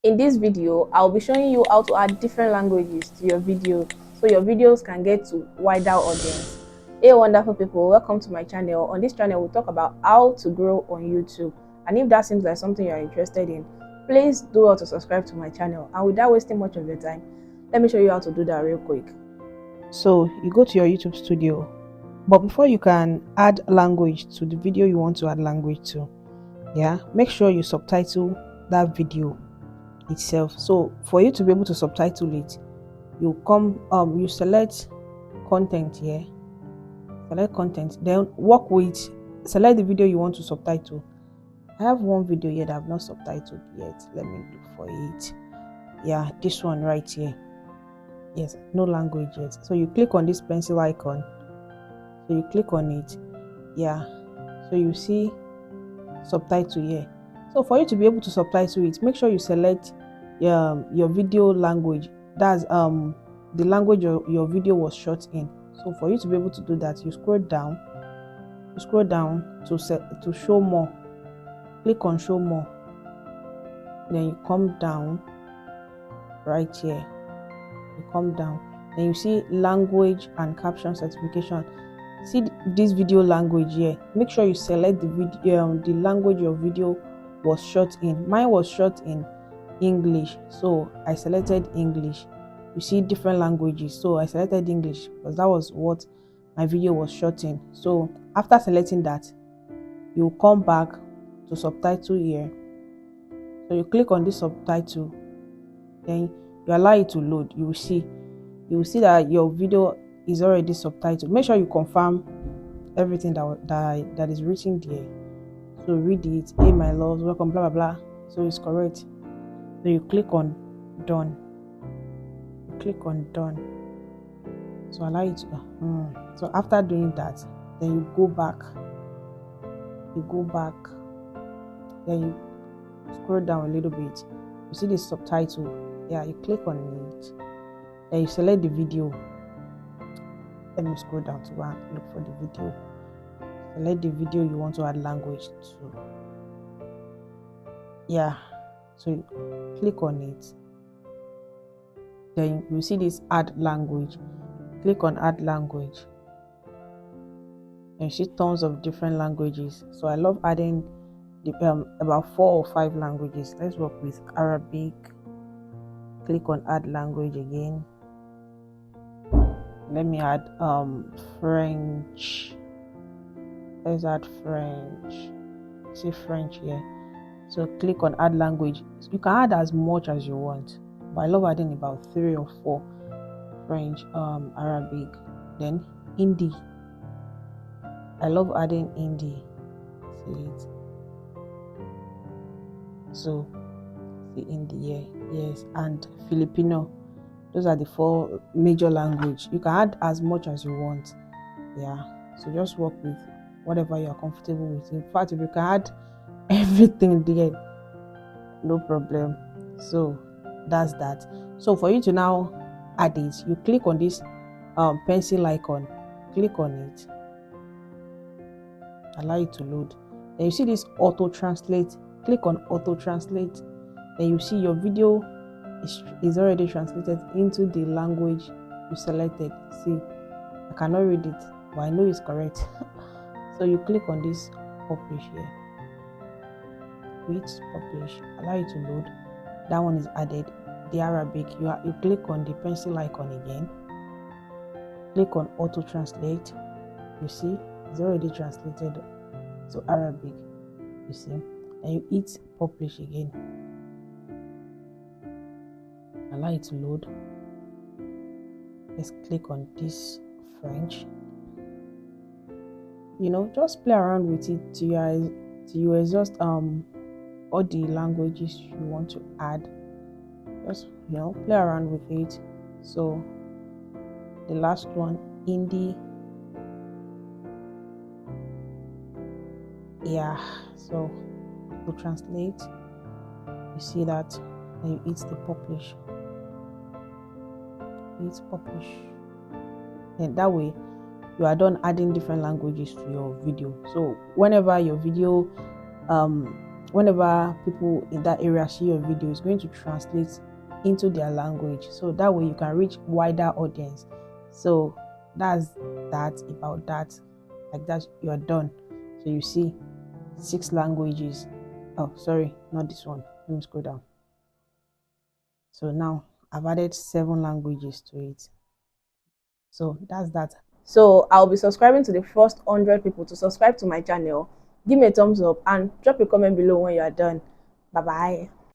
In this video, I'll be showing you how to add different languages to your video so your videos can get to wider audience. Hey wonderful people, welcome to my channel. On this channel, we'll talk about how to grow on YouTube. And if that seems like something you're interested in, please do well to subscribe to my channel. And without wasting much of your time, let me show you how to do that real quick. So you go to your YouTube studio, but before you can add language to the video you want to add language to, make sure you subtitle that video itself. So for you to be able to subtitle it, you select content here, select content, then select the video you want to subtitle. I have one video here that I've not subtitled yet. Let me look for it. Yeah, this one right here. Yes, no language yet. So you click on this pencil icon. So you click on it. Yeah, so you see subtitle here. So for you to be able to subtitle it, make sure you select your video language. That's the language your video was shot in. So for you to be able to do that, you scroll down to show more. Click on show more. Then you come down right here. You come down. Then you see language and caption certification. See this video language here. Make sure you select the language your video was shot in. Mine was shot in English, so I selected English. You see different languages, so I selected English because that was what my video was shot in. So after selecting that, you come back to subtitle here. So you click on this subtitle, then you allow it to load. You will see that your video is already subtitled. Make sure you confirm everything that is written there. So read it. Hey my loves, welcome, blah blah blah. So it's correct. So you click on done. So allow it to so after doing that, then you go back, then you scroll down a little bit. You see the subtitle. Yeah, you click on it, then you select the video. Let me scroll down to look for the video. Select the video you want to add language to. Yeah, so you click on it. Then you see this add language. Click on add language. And you see tons of different languages. So I love adding about 4 or 5 languages. Let's work with Arabic. Click on add language again. Let me add French. Let's add French. See French here. So click on add language. You can add as much as you want, but I love adding about 3 or 4. French, Arabic, then Hindi. I love adding Hindi. See it. So see Hindi here. Yes, and Filipino. Those are the 4 major languages. You can add as much as you want. Yeah, so just work with whatever you are comfortable with. In fact, if you can add everything there, no problem. So that's that. So for you to now add it, you click on this pencil icon. Click on it. Allow it to load. Then you see this auto translate. Click on auto translate. Then you see your video is already translated into the language you selected. See, I cannot read it, but I know it's correct. So you click on this publish here. Wait, publish. Allow it to load. That one is added. The Arabic, you click on the pencil icon again. Click on auto translate. You see, it's already translated to Arabic. You see, and you hit publish again. Allow it to load. Let's click on this French. Just play around with it till you exhaust all the languages you want to add. Just play around with it. So the last one, Hindi. Yeah, so to translate, you see that, and you hit the publish. Hit publish. And that way you are done adding different languages to your video. So whenever your video whenever people in that area see your video, it's going to translate into their language, so that way you can reach wider audience. So that's that about that. Like that, you're done. So you see 6 languages. Oh, sorry, not this one. Let me scroll down. So now I've added 7 languages to it. So that's that. So I'll be subscribing to the first 100 people to subscribe to my channel. Give me a thumbs up and drop a comment below when you are done. Bye bye.